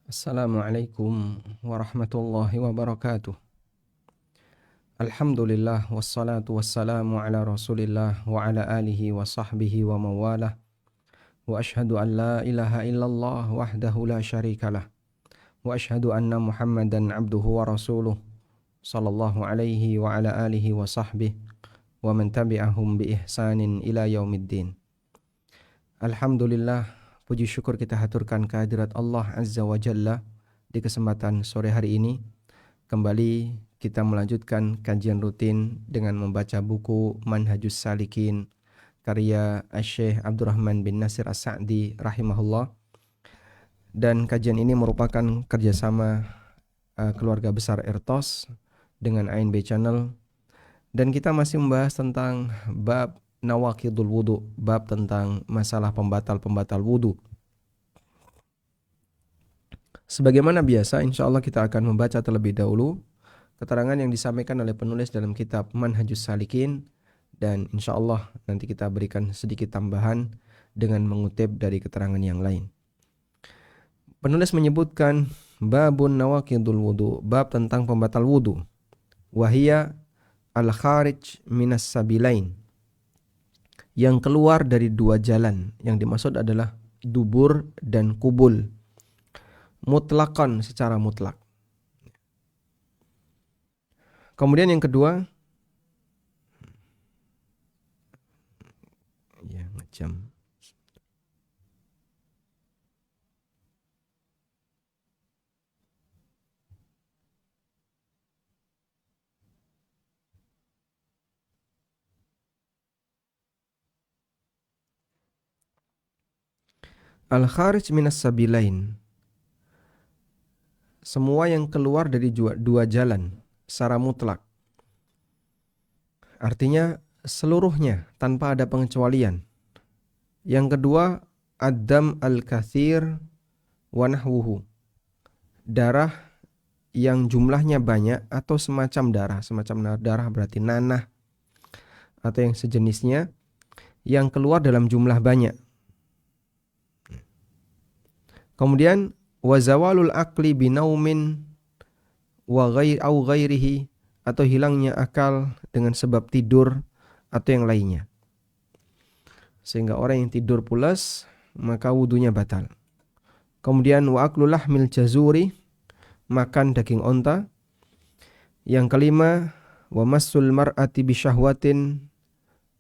Assalamualaikum warahmatullahi wabarakatuh. Alhamdulillah wassalatu wassalamu ala Rasulillah wa ala alihi wa sahbihi wa mawalah. Wa ashhadu an la ilaha illallah wahdahu la syarikalah. Wa ashhadu anna Muhammadan abduhu wa rasuluh sallallahu alaihi wa ala alihi wa sahbihi wa man tabi'ahum bi ihsanin ila yaumiddin. Alhamdulillah, puji syukur kita haturkan kehadirat Allah Azza wa Jalla di kesempatan sore hari ini. Kembali kita melanjutkan kajian rutin dengan membaca buku Manhajus Salikin karya Syekh Abdurrahman bin Nasir As-Sa'di rahimahullah. Dan kajian ini merupakan kerjasama keluarga besar Ertos dengan ANB Channel. Dan kita masih membahas tentang bab Nawaqidul Wudu, bab tentang masalah pembatal-pembatal wudu. Sebagaimana biasa, insya Allah kita akan membaca terlebih dahulu keterangan yang disampaikan oleh penulis dalam kitab Manhajus Salikin, dan insya Allah nanti kita berikan sedikit tambahan dengan mengutip dari keterangan yang lain. Penulis menyebutkan babun nawaqidul wudu, bab tentang pembatal wudu. Wahia al-kharij minas sabilain, yang keluar dari dua jalan. Yang dimaksud adalah dubur dan kubul, mutlaqan, secara mutlak. Kemudian yang kedua, ya ngejam. Al-kharij minas sabilain, semua yang keluar dari dua jalan secara mutlak. Artinya seluruhnya tanpa ada pengecualian. Yang kedua, ad-dam al-kathir wa nahwuhu, darah yang jumlahnya banyak atau semacam darah berarti nanah atau yang sejenisnya, yang keluar dalam jumlah banyak. Kemudian wazawalul aqli binaumin wa ghairihi, atau hilangnya akal dengan sebab tidur atau yang lainnya. Sehingga orang yang tidur pulas maka wudunya batal. Kemudian wa aklu lahmil jazuri, makan daging onta. Yang kelima, wa massul mar'ati bisyahwatin,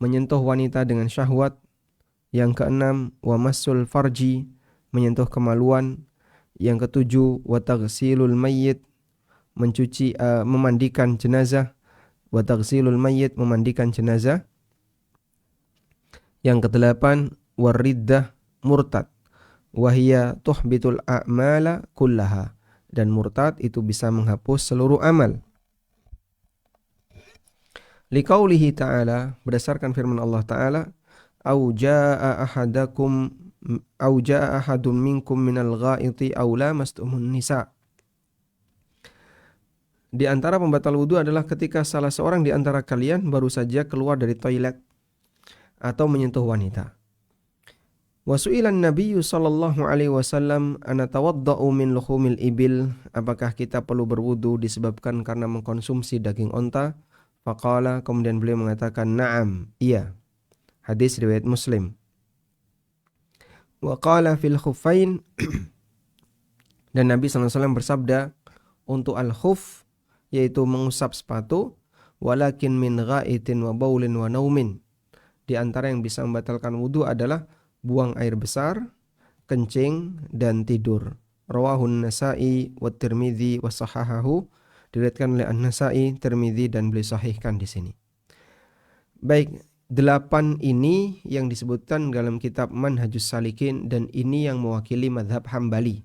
menyentuh wanita dengan syahwat. Yang keenam, wa massul farji, menyentuh kemaluan. Yang ketujuh, wa taghsilul mayyit, memandikan jenazah. Wa taghsilul mayyit, memandikan jenazah. Yang kedelapan, wariddah, murtad, wahia tuhbitul a'mala kullaha, dan murtad itu bisa menghapus seluruh amal. Liqaulihi ta'ala, berdasarkan firman Allah Ta'ala, au jaa ahadun minkum minal ghaiti aw lamastumun nisa. Di antara pembatal wudu adalah ketika salah seorang di antara kalian baru saja keluar dari toilet atau menyentuh wanita. Wa su'ilan nabiyyu sallallahu alaihi wasallam ana tawadda'u min luhumil ibil, apakah kita perlu berwudu disebabkan karena mengkonsumsi daging onta? Faqala, kemudian beliau mengatakan na'am, iya. Hadis riwayat Muslim. Wa qala fil khuffain, dan Nabi sallallahu alaihi wasallam bersabda untuk al-khuf, yaitu mengusap sepatu, walakin min ghaitin wa baulin wa naumin. Di antara yang bisa membatalkan wudu adalah buang air besar, kencing, dan tidur. Rawahun Nasa'i wa Tirmidzi wa sahahahu, diriwayatkan oleh An-Nasa'i, Tirmidzi, dan beliau sahihkan di sini. Baik, 8 ini yang disebutkan dalam kitab Manhajus Salikin, dan ini yang mewakili mazhab Hambali.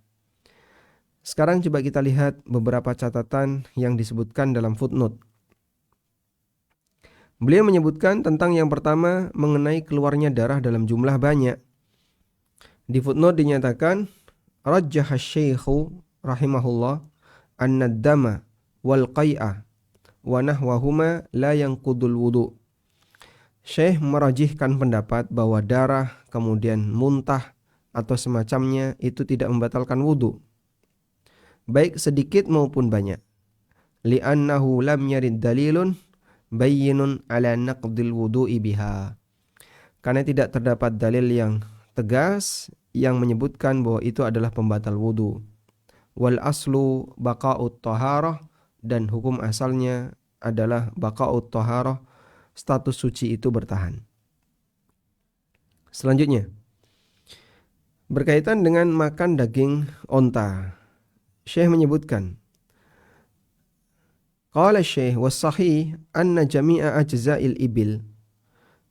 Sekarang coba kita lihat beberapa catatan yang disebutkan dalam footnote. Beliau menyebutkan tentang yang pertama mengenai keluarnya darah dalam jumlah banyak. Di footnote dinyatakan, rajjaha syaikhu rahimahullah anna ad-dama wal qai'a wa nahwahuma la yanqudul wudu. Syekh merajihkan pendapat bahwa darah kemudian muntah atau semacamnya itu tidak membatalkan wudu. baik sedikit maupun banyak. Li'annahu lam yarid dalilun bayyinun ala naqdil wudu'i biha. Karena tidak terdapat dalil yang tegas yang menyebutkan bahwa itu adalah pembatal wudu. Wal aslu baqa'ut taharah, dan hukum asalnya adalah baqa'ut taharah, status suci itu bertahan. Selanjutnya, berkaitan dengan makan daging onta, Syekh menyebutkan, qala Syekh was-sahih anna jami'a ajza'il ibil.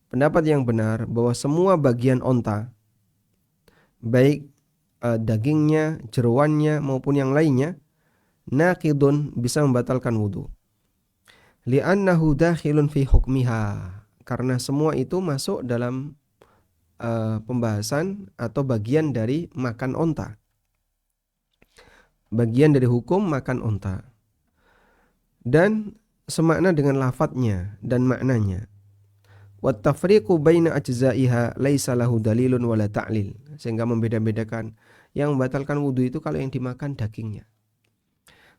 Pendapat yang benar bahwa semua bagian onta, baik dagingnya, jeroannya maupun yang lainnya, naqidun, bisa membatalkan wudu. Li'annahu dakhilun fi hukmiha, karena semua itu masuk dalam pembahasan atau bagian dari makan onta, bagian dari hukum makan onta, dan semakna dengan lafadznya dan maknanya. Wat tafriqu baina ajza'iha laisa lahu dalilun wala ta'lil, sehingga membeda-bedakan yang membatalkan wudu itu kalau yang dimakan dagingnya.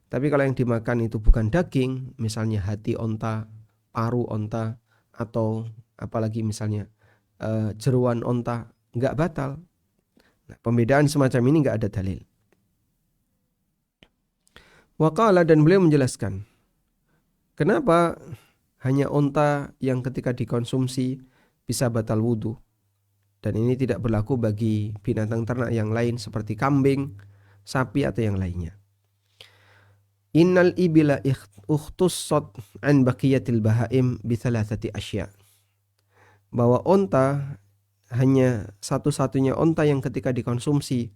Tapi kalau yang dimakan itu bukan daging, misalnya hati onta, paru onta, atau apalagi misalnya jeroan onta, nggak batal. Nah, pembedaan semacam ini nggak ada dalil. Waqala, dan beliau menjelaskan, kenapa hanya onta yang ketika dikonsumsi bisa batal wudu, dan ini tidak berlaku bagi binatang ternak yang lain seperti kambing, sapi, atau yang lainnya. Innal ibila ukhtussat an baqiyatil bahaim bi thalathati asya. Bahwa onta hanya satu-satunya onta yang ketika dikonsumsi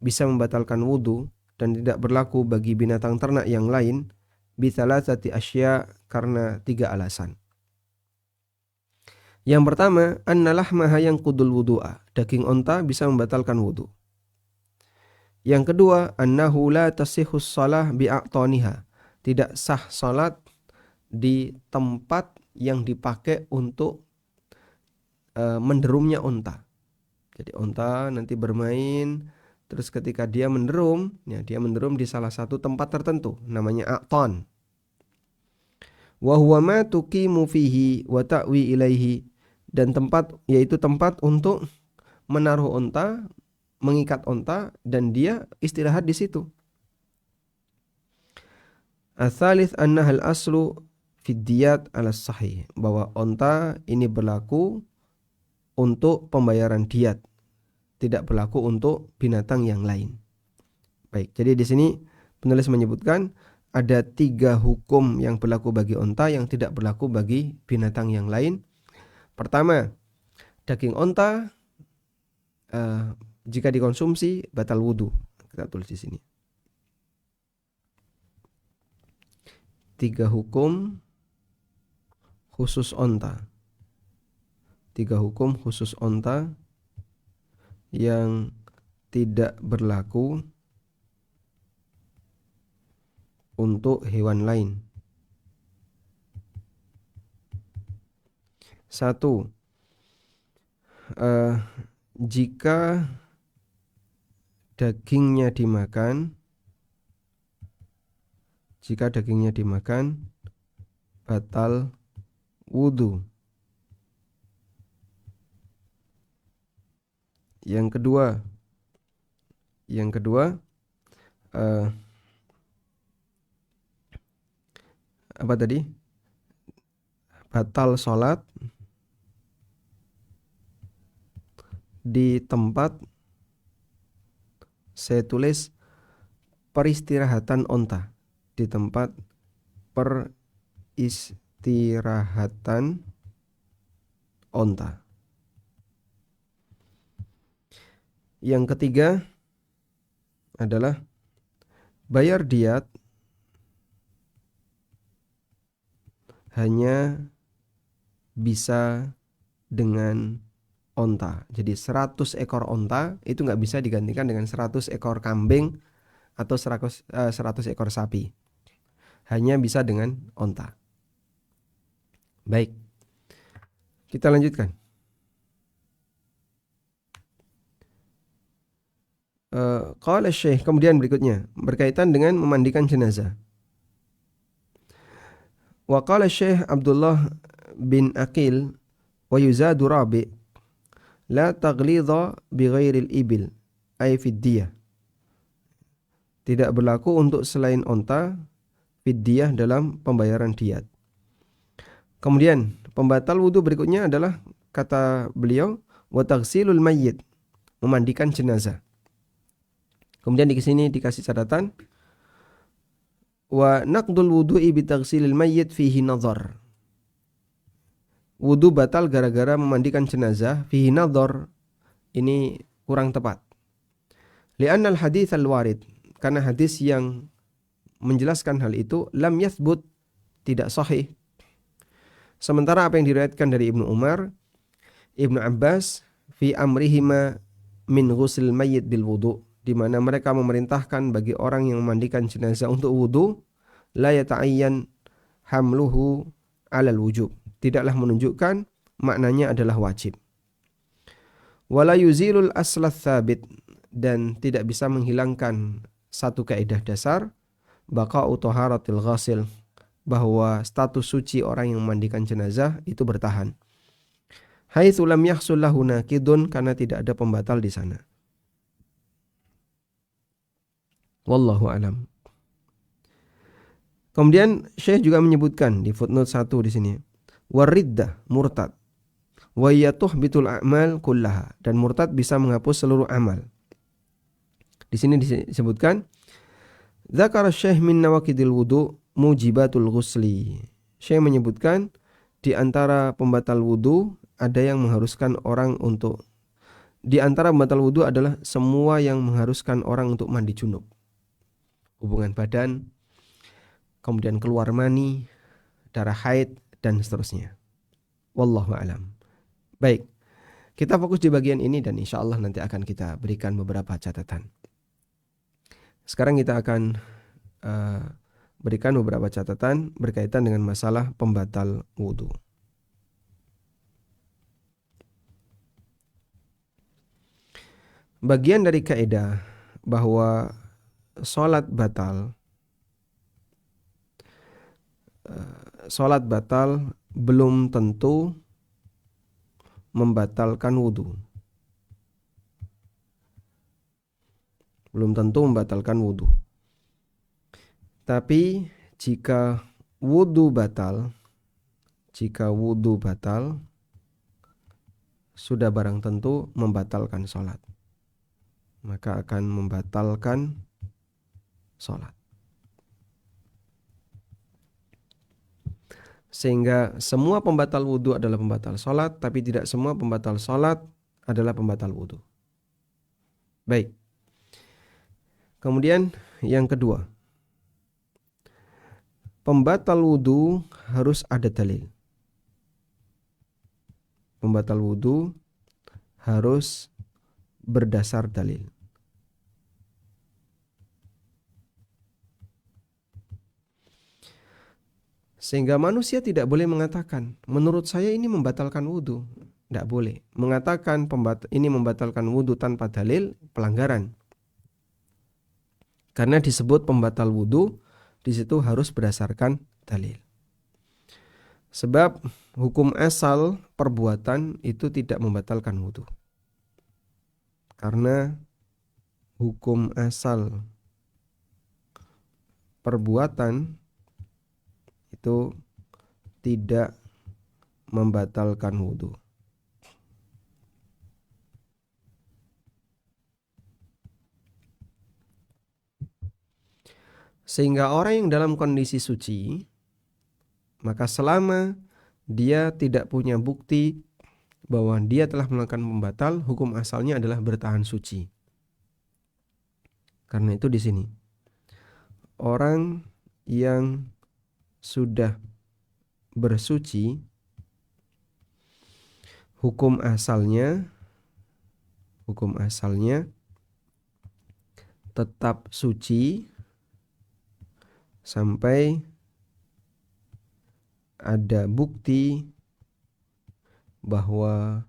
bisa membatalkan wudu dan tidak berlaku bagi binatang ternak yang lain bi thalathati asya, karena 3 alasan. Yang pertama, anna lahmaha yanqudul wudu'a, daging onta bisa membatalkan wudu. Yang kedua, annahu la tasihhus shalah bi'aqtaniha, tidak sah salat di tempat yang dipakai untuk menderumnya onta. Jadi onta nanti bermain, terus ketika dia menderum, ya dia menderum di salah satu tempat tertentu, namanya aqtan. Wa huwa ma tuqimu fihi wa ta'wi ilaihi, dan tempat, yaitu tempat untuk menaruh onta, mengikat onta, dan dia istirahat di situ. Ats-tsalits annahal aslu fid diyat ala sahih, bahwa onta ini berlaku untuk pembayaran diat, tidak berlaku untuk binatang yang lain. Baik, jadi di sini penulis menyebutkan ada 3 hukum yang berlaku bagi onta yang tidak berlaku bagi binatang yang lain. Pertama, daging onta jika dikonsumsi batal wudu. Kita tulis di sini. 3 hukum khusus onta. 3 hukum khusus onta yang tidak berlaku untuk hewan lain. 1. Jika dagingnya dimakan, batal wudu. Yang kedua, apa tadi? Batal sholat di tempat, saya tulis peristirahatan onta, di tempat peristirahatan onta. Yang ketiga adalah bayar diat hanya bisa dengan onta. Jadi 100 ekor onta itu nggak bisa digantikan dengan 100 ekor kambing atau 100 ekor sapi. Hanya bisa dengan onta. Baik, kita lanjutkan. Qala Syekh, kemudian berikutnya berkaitan dengan memandikan jenazah. Wa qala Syekh Abdullah bin Aqil wa yuzadu rabi' la taghlidha bi ghairil ibil ay fid diyah. Tidak berlaku untuk selain onta fidyah dalam pembayaran diat. Kemudian pembatal wudu berikutnya adalah kata beliau wa taghsilul mayyit, memandikan jenazah. Kemudian di sini dikasih catatan wa naqdul wudu'i bi taghsilil mayyit fihi nadhar. Wudu batal gara-gara memandikan jenazah fihi nadhar, ini kurang tepat. Li'anna al-hadits al-warid, karena hadis yang menjelaskan hal itu lam yathbut, tidak sahih. Sementara apa yang diriwayatkan dari Ibnu Umar, Ibnu Abbas fi amrihima min ghusl mayyit bil wudu, di mana mereka memerintahkan bagi orang yang memandikan jenazah untuk wudu, la yata'ayyan hamluhu 'alal wujub, tidaklah menunjukkan maknanya adalah wajib. Wala yuzilul aslas tsabit, dan tidak bisa menghilangkan satu kaidah dasar, baqa'u taharatil ghasil, bahwa status suci orang yang memandikan jenazah itu bertahan. Haitsu lam yahsul lahu naqidun, karena tidak ada pembatal di sana. Wallahu alam. Kemudian Syekh juga menyebutkan di footnote 1 di sini, wariddah, murtad, wa yatuhbitul a'mal kullaha, dan murtad bisa menghapus seluruh amal. Di sini disebutkan dzakara Syekh min nawaqidil wudu mujibatul ghusli. Syekh menyebutkan di antara pembatal wudu ada yang mengharuskan orang untuk, di antara pembatal wudu adalah semua yang mengharuskan orang untuk mandi junub, hubungan badan, kemudian keluar mani, darah haid, dan seterusnya. Wallahu alam. Baik, kita fokus di bagian ini dan insya Allah nanti akan kita berikan beberapa catatan. Sekarang kita akan berikan beberapa catatan berkaitan dengan masalah pembatal wudu. Bagian dari kaidah bahwa sholat batal belum tentu membatalkan wudu. Belum tentu membatalkan wudu. Tapi jika wudu batal sudah barang tentu membatalkan sholat, maka akan membatalkan sholat. Sehingga semua pembatal wudu adalah pembatal sholat, tapi tidak semua pembatal sholat adalah pembatal wudu. Baik. Kemudian yang kedua, pembatal wudu harus ada dalil. Pembatal wudu harus berdasar dalil. Sehingga manusia tidak boleh mengatakan, menurut saya ini membatalkan wudu. Tidak boleh. Mengatakan ini membatalkan wudu tanpa dalil, pelanggaran. Karena disebut pembatal wudu, di situ harus berdasarkan dalil. Sebab hukum asal perbuatan itu tidak membatalkan wudu. Karena hukum asal perbuatan itu tidak membatalkan wudu. Sehingga orang yang dalam kondisi suci, maka selama dia tidak punya bukti bahwa dia telah melakukan pembatal, hukum asalnya adalah bertahan suci. Karena itu di sini orang yang sudah bersuci, hukum asalnya tetap suci sampai ada bukti bahwa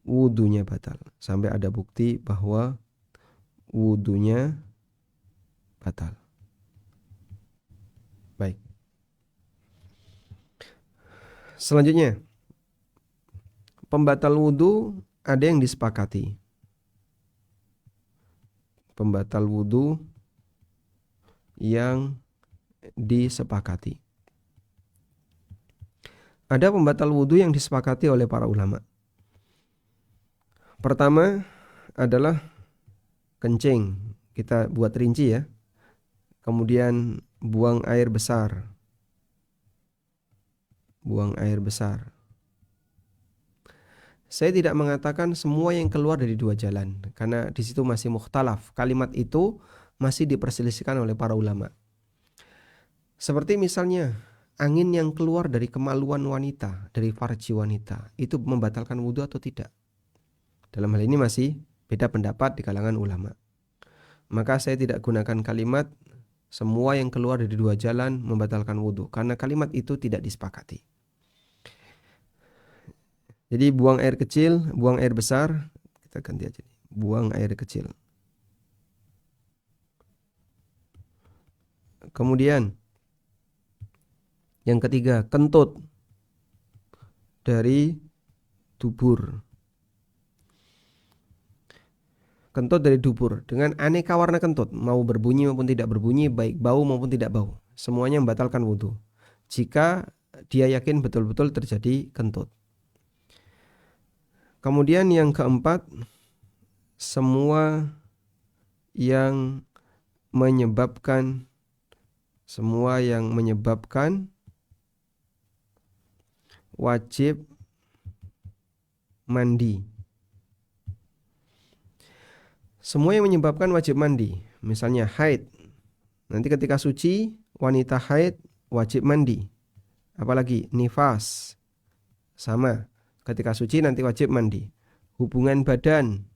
wudunya batal, sampai ada bukti bahwa wudunya batal. Baik. Selanjutnya, pembatal wudu ada yang disepakati. Pembatal wudu yang disepakati. Ada pembatal wudu yang disepakati oleh para ulama. Pertama adalah kencing. Kita buat rinci ya. Kemudian buang air besar. Buang air besar. Saya tidak mengatakan semua yang keluar dari dua jalan, karena di situ masih mukhtalaf. Kalimat itu masih diperselisihkan oleh para ulama. Seperti misalnya angin yang keluar dari kemaluan wanita, dari farji wanita, itu membatalkan wudu atau tidak? Dalam hal ini masih beda pendapat di kalangan ulama. Maka saya tidak gunakan kalimat semua yang keluar dari dua jalan membatalkan wudu, karena kalimat itu tidak disepakati. Jadi buang air kecil, buang air besar, kita ganti aja. Buang air kecil. Kemudian yang ketiga, kentut dari dubur. Kentut dari dubur dengan aneka warna kentut, mau berbunyi maupun tidak berbunyi, baik bau maupun tidak bau, semuanya membatalkan wudu jika dia yakin betul-betul terjadi kentut. Kemudian yang keempat, semua yang menyebabkan wajib mandi. Semua yang menyebabkan wajib mandi, misalnya haid. Nanti ketika suci, wanita haid wajib mandi. Apalagi nifas, sama. Ketika suci nanti wajib mandi. Hubungan badan.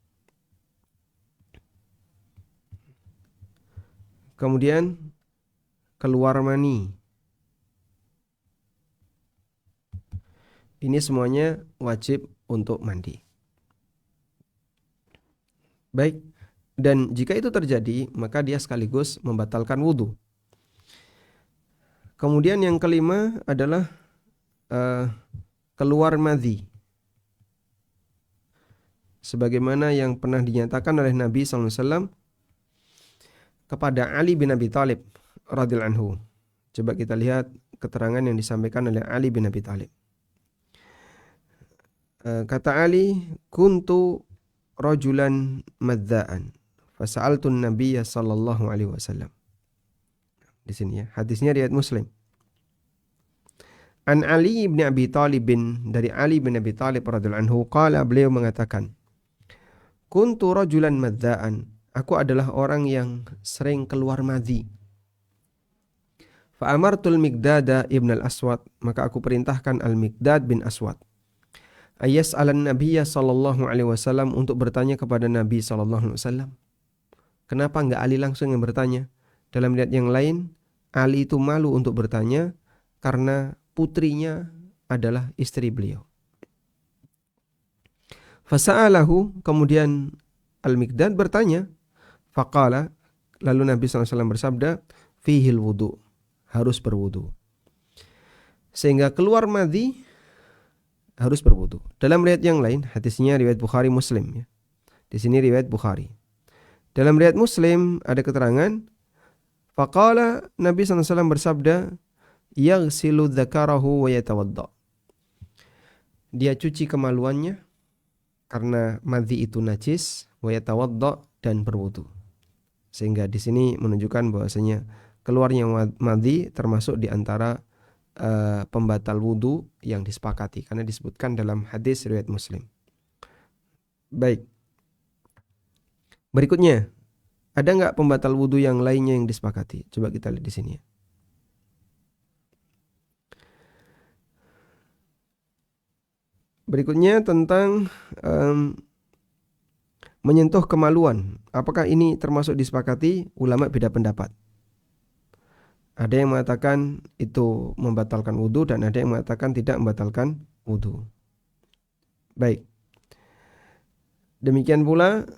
Kemudian keluar mani. Ini semuanya wajib untuk mandi. Baik. Dan jika itu terjadi, maka dia sekaligus membatalkan wudu. Kemudian yang kelima adalah keluar madhi. Sebagaimana yang pernah dinyatakan oleh Nabi SAW kepada Ali bin Abi Thalib radhiyallahu anhu. Coba kita lihat keterangan yang disampaikan oleh Ali bin Abi Thalib. Kata Ali, kuntu rajulan madza'an fasa'altun nabiyya sallallahu alaihi wasallam. Di sini ya, hadisnya riwayat Muslim. An Ali bin Abi Thalib, dari Ali bin Abi Thalib radhiyallahu anhu, qala, beliau mengatakan, kuntu rajulan madza'an, aku adalah orang yang sering keluar madhi. Fa amartul Miqdad ibn al-Aswad, maka aku perintahkan Al-Miqdad bin Aswad, ayas alan nabiyya sallallahu alaihi wasallam, untuk bertanya kepada Nabi sallallahu alaihi wasallam. Kenapa enggak Ali langsung yang bertanya? Dalam riwayat yang lain, Ali itu malu untuk bertanya karena putrinya adalah istri beliau. Fasa'alahu, kemudian Al-Miqdad bertanya. Faqala, lalu Nabi SAW bersabda, fihil wudu, harus berwudu. Sehingga keluar madhi harus berwudu. Dalam riwayat yang lain, hadisnya riwayat Bukhari Muslim ya. Di sini riwayat Bukhari. Dalam riwayat Muslim ada keterangan, faqala, Nabi SAW bersabda, yaghsilu dzakarahu wa yatawadda. Dia cuci kemaluannya karena madhi itu najis, wa yatawadda, dan berwudu. Sehingga di sini menunjukkan bahwasanya keluarnya madhi termasuk di antara pembatal wudu yang disepakati, karena disebutkan dalam hadis riwayat Muslim. Baik. Berikutnya, ada nggak pembatal wudu yang lainnya yang disepakati? Coba kita lihat di sini. Berikutnya tentang menyentuh kemaluan. Apakah ini termasuk disepakati? Ulama beda pendapat. Ada yang mengatakan itu membatalkan wudu dan ada yang mengatakan tidak membatalkan wudu. Baik. Demikian pula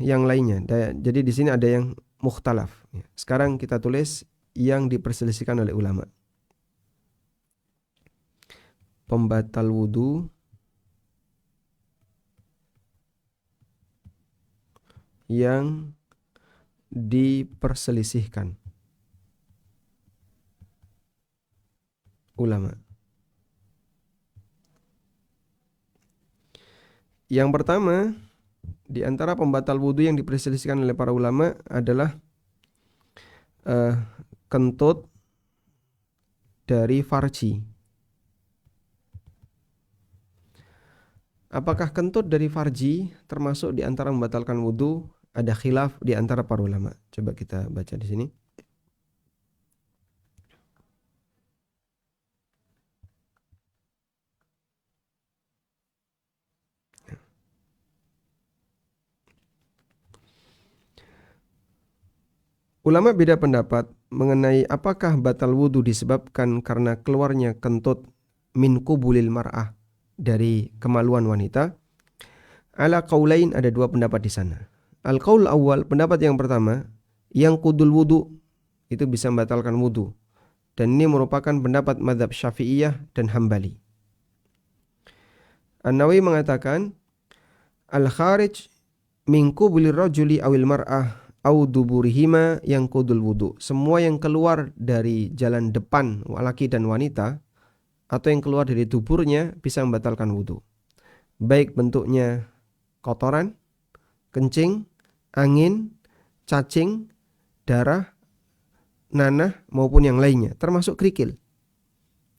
yang lainnya. Jadi di sini ada yang mukhtalaf. Sekarang kita tulis yang diperselisihkan oleh ulama. Pembatal wudu yang diperselisihkan ulama. Yang pertama, di antara pembatal wudu yang diperselisihkan oleh para ulama adalah kentut dari farji. Apakah kentut dari farji termasuk di antara membatalkan wudu? Ada khilaf di antara para ulama. Coba kita baca di sini. Ulama beda pendapat mengenai apakah batal wudu disebabkan karena keluarnya kentut min qubulil mar'ah, dari kemaluan wanita. Ala qaulain, ada dua pendapat di sana. Al-qaul awal, pendapat yang pertama, yang qudul wudu itu bisa membatalkan wudu. Dan ini merupakan pendapat mazhab Syafi'iyah dan Hambali. An-Nawawi mengatakan al-kharij min qubulir rajuli awil mar'ah au duburihima yang qudul wudu. Semua yang keluar dari jalan depan laki dan wanita atau yang keluar dari tuburnya bisa membatalkan wudu. Baik bentuknya kotoran, kencing, angin, cacing, darah, nanah maupun yang lainnya, termasuk kerikil.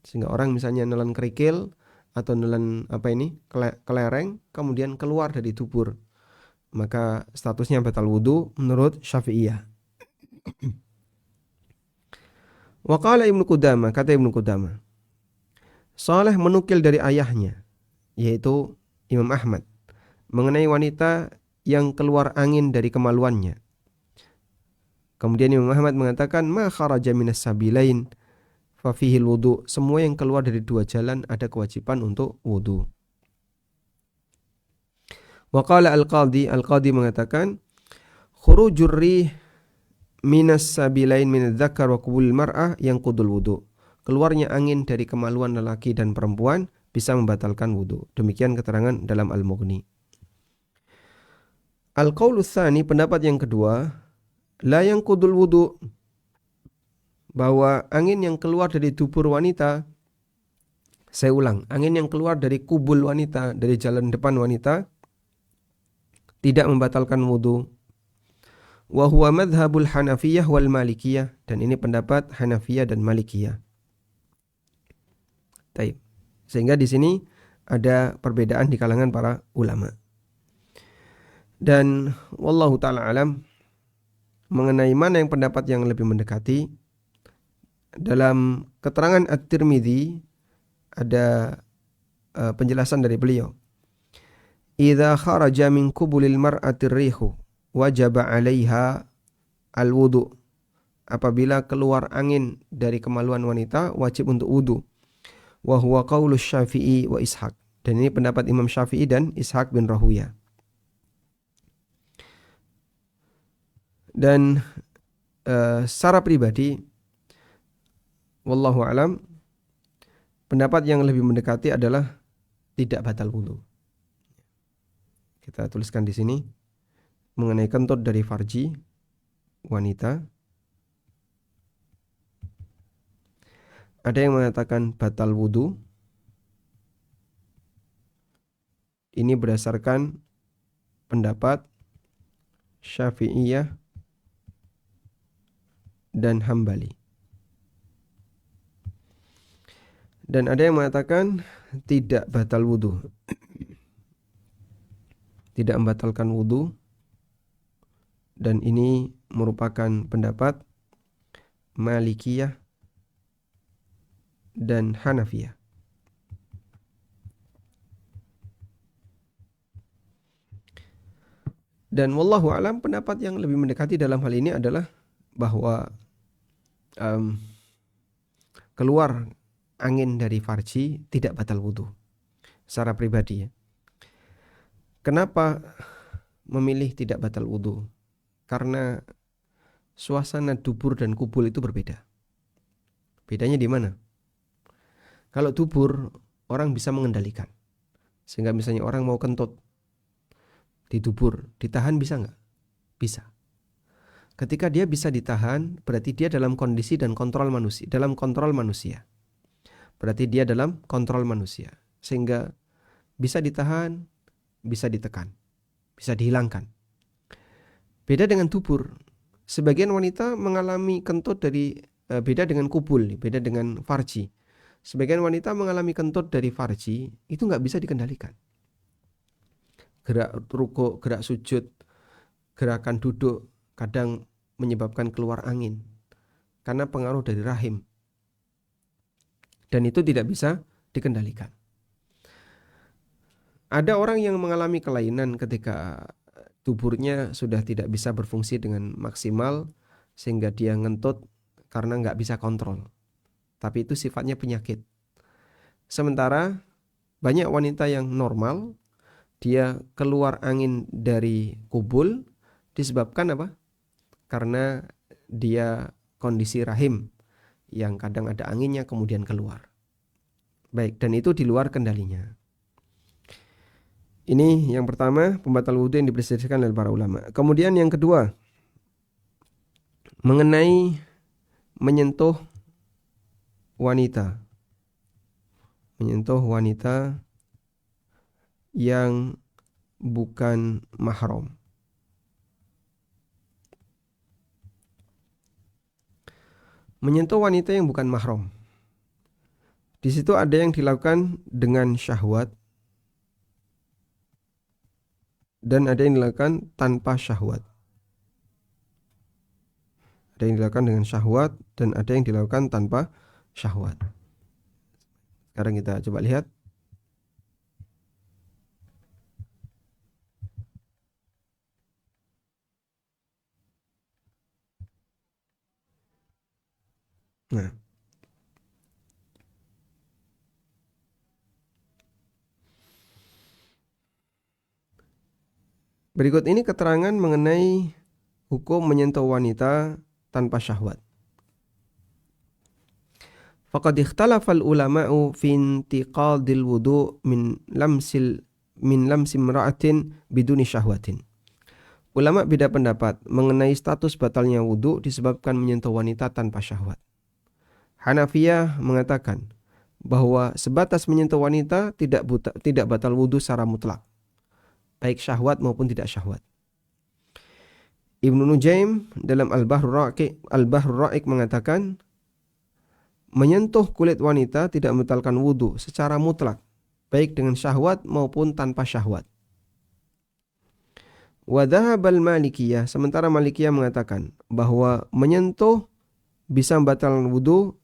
Sehingga orang misalnya nelan kerikil atau nelan kelereng kemudian keluar dari tubur, maka statusnya batal wudu menurut Syafi'iyah. Wa qala Ibnu Qudamah, kata Ibnu Qudamah, Saleh menukil dari ayahnya, yaitu Imam Ahmad, mengenai wanita yang keluar angin dari kemaluannya. Kemudian Imam Ahmad mengatakan, ma kharaja minas sabilain fa fihi wudu. Semua yang keluar dari dua jalan ada kewajiban untuk wudu. Wa qala al-qadhi mengatakan, khurujur rih minas sabilain minadz dzakar wa qubul mar'ah yang qudul wudu. Keluarnya angin dari kemaluan lelaki dan perempuan bisa membatalkan wudu. Demikian keterangan dalam Al-Mughni. Al-qaulu tsani, pendapat yang kedua, la yang qudul wudu, bahwa angin yang keluar dari dubur wanita, saya ulang, angin yang keluar dari kubul wanita, dari jalan depan wanita, tidak membatalkan wudu. Wa huwa madhhabul Hanafiyah wal Malikiyah, dan ini pendapat Hanafiyah dan Malikiyah. Taib. Sehingga di sini ada perbedaan di kalangan para ulama. Dan wallahu taala alam, mengenai mana yang pendapat yang lebih mendekati, dalam keterangan At-Tirmidzi ada penjelasan dari beliau. Idza kharaja min qubulil mar'ati rihu wajaba 'alaiha al-wudu. Apabila keluar angin dari kemaluan wanita wajib untuk wudu. Wa huwa qaulu Syafi'i wa Ishaq. Dan ini pendapat Imam Syafi'i dan Ishaq bin Rahuyah. Dan secara pribadi, wallahu alam, pendapat yang lebih mendekati adalah tidak batal wudu. Kita tuliskan di sini mengenai kentut dari farji wanita. Ada yang mengatakan batal wudu. Ini berdasarkan pendapat Syafi'iyah dan Hambali. Dan ada yang mengatakan tidak batal wudu, tidak membatalkan wudu, dan ini merupakan pendapat Malikiyah dan Hanafiyah. Dan wallahu alam, pendapat yang lebih mendekati dalam hal ini adalah bahwa keluar angin dari farji tidak batal wudu secara pribadi ya. Kenapa memilih tidak batal wudu karena suasana dubur dan kubul itu berbeda. Bedanya di mana? Kalau dubur orang bisa mengendalikan, sehingga misalnya orang mau kentut di dubur, ditahan bisa nggak? Bisa. Ketika dia bisa ditahan, berarti dia dalam kondisi dan kontrol manusia, dalam kontrol manusia. Berarti dia dalam kontrol manusia, sehingga bisa ditahan, bisa ditekan, bisa dihilangkan. Beda dengan dubur. Sebagian wanita mengalami kentut dari beda dengan kubul, beda dengan farji. Sebagian wanita mengalami kentut dari farji itu nggak bisa dikendalikan. Gerak rukuk, gerak sujud, gerakan duduk kadang menyebabkan keluar angin karena pengaruh dari rahim. Dan itu tidak bisa dikendalikan. Ada orang yang mengalami kelainan ketika tuburnya sudah tidak bisa berfungsi dengan maksimal sehingga dia ngentut karena nggak bisa kontrol. Tapi itu sifatnya penyakit. Sementara banyak wanita yang normal, dia keluar angin dari kubul disebabkan apa? Karena dia kondisi rahim yang kadang ada anginnya kemudian keluar. Baik, dan itu di luar kendalinya. Ini yang pertama, pembatal wudhu yang diperselisihkan oleh para ulama. Kemudian yang kedua, mengenai menyentuh wanita. Menyentuh wanita yang bukan mahram. Menyentuh wanita yang bukan mahram. Di situ ada yang dilakukan dengan syahwat dan ada yang dilakukan tanpa syahwat. Ada yang dilakukan dengan syahwat dan ada yang dilakukan tanpa syahwat. Sekarang kita coba lihat. Nah, berikut ini keterangan mengenai hukum menyentuh wanita tanpa syahwat. Faqad ikhtalafal ulama'u fi intiqadil wudu' min lamsi imra'atin biduni syahwatin. Ulama beda pendapat mengenai status batalnya wudu disebabkan menyentuh wanita tanpa syahwat. Hanafiyah mengatakan bahwa sebatas menyentuh wanita tidak batal wudu secara mutlak, baik syahwat maupun tidak syahwat. Ibnu Nujaim dalam Al-Bahrur Ra'iq mengatakan menyentuh kulit wanita tidak membatalkan wudu secara mutlak, baik dengan syahwat maupun tanpa syahwat. Wa dhahabal Malikiyah, sementara Malikiyah mengatakan bahwa menyentuh bisa membatalkan wudu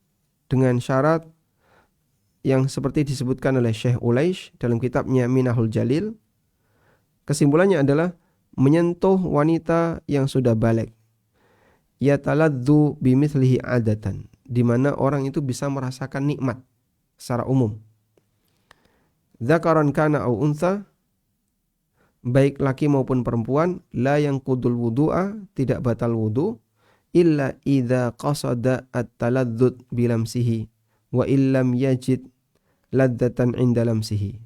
dengan syarat yang seperti disebutkan oleh Syekh Ulaish dalam kitabnya Minahul Jalil. Kesimpulannya adalah menyentuh wanita yang sudah baligh, yataladzu bimithlihi adatan, di mana orang itu bisa merasakan nikmat secara umum. Dzakaran kana au untha, baik laki maupun perempuan, la yang qudul wudu'a, tidak batal wudu, illa idza qasada at-taladzud bilamsihi wa illam yajid ladzatan inda lamsihi.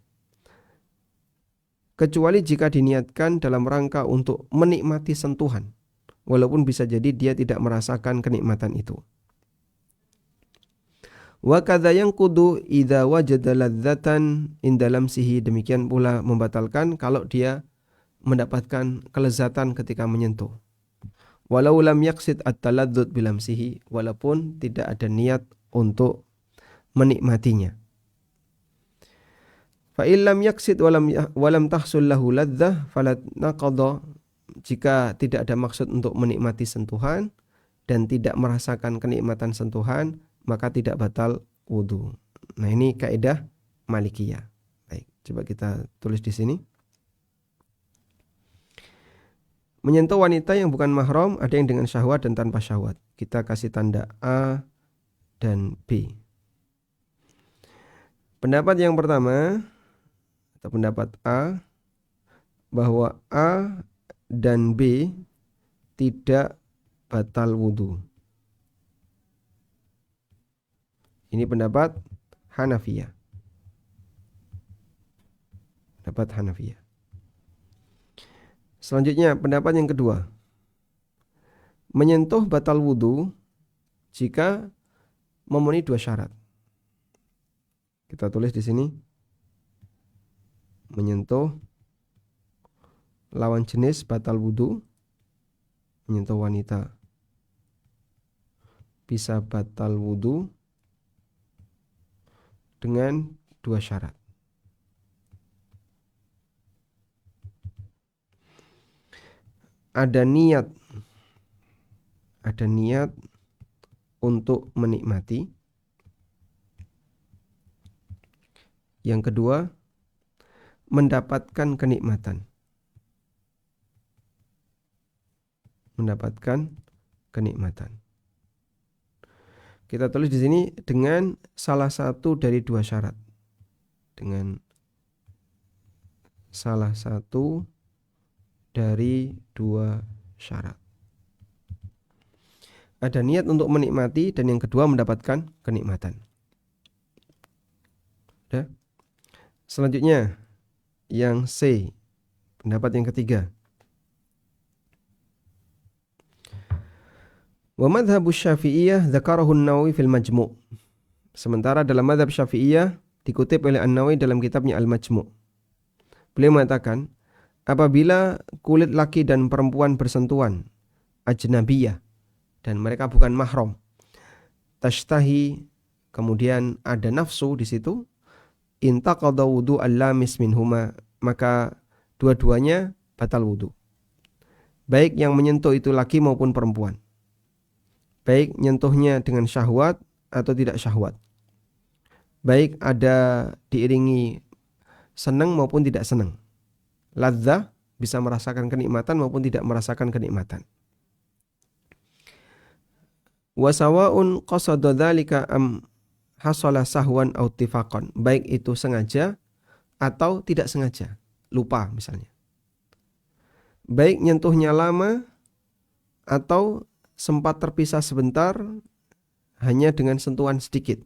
Kecuali jika diniatkan dalam rangka untuk menikmati sentuhan, walaupun bisa jadi dia tidak merasakan kenikmatan itu. Wa kadza yanqudu idza wajada ladzatan inda lamsihi, demikian pula membatalkan kalau dia mendapatkan kelezatan ketika menyentuh. Walau lam yaqsid at-taladzud bilamsihi, walaupun tidak ada niat untuk menikmatinya. Fa illam yaqsid walam tahsul lahu ladzah falat naqadha, jika tidak ada maksud untuk menikmati sentuhan dan tidak merasakan kenikmatan sentuhan, maka tidak batal wudu. Nah, ini kaidah Malikiyah. Baik, coba kita tulis di sini. Menyentuh wanita yang bukan mahram ada yang dengan syahwat dan tanpa syahwat. Kita kasih tanda A dan B. Pendapat yang pertama atau pendapat A, bahwa A dan B tidak batal wudu. Ini pendapat Hanafiyah. Pendapat Hanafiyah. Selanjutnya pendapat yang kedua. Menyentuh batal wudu jika memenuhi 2 syarat. Kita tulis di sini. Menyentuh lawan jenis batal wudu. Menyentuh wanita bisa batal wudu dengan 2 syarat. Ada niat untuk menikmati. Yang kedua, mendapatkan kenikmatan. Kita tulis di sini dengan salah satu dari 2 syarat. Dengan salah satu dari 2 syarat. Ada niat untuk menikmati dan yang kedua mendapatkan kenikmatan. Udah? Selanjutnya yang C, pendapat yang ketiga. Wa madhhabu Syafi'iyah dzakarahu an-Nawawi fil Majmu'. Sementara dalam madhab Syafi'iyah dikutip oleh An-Nawawi dalam kitabnya Al-Majmu'. Beliau mengatakan, apabila kulit laki dan perempuan bersentuhan ajnabiyah dan mereka bukan mahram, tashtahi, kemudian ada nafsu di situ, intaqadha wudu al-lamis minhuma, maka dua-duanya batal wudu. Baik yang menyentuh itu laki maupun perempuan. Baik nyentuhnya dengan syahwat atau tidak syahwat. Baik ada diiringi senang maupun tidak senang. Ladzah, bisa merasakan kenikmatan maupun tidak merasakan kenikmatan. Wa sawa'un qasada dzalika am hasala sahwan aw ittifaqan. Baik itu sengaja atau tidak sengaja, lupa misalnya. Baik nyentuhnya lama atau sempat terpisah sebentar hanya dengan sentuhan sedikit.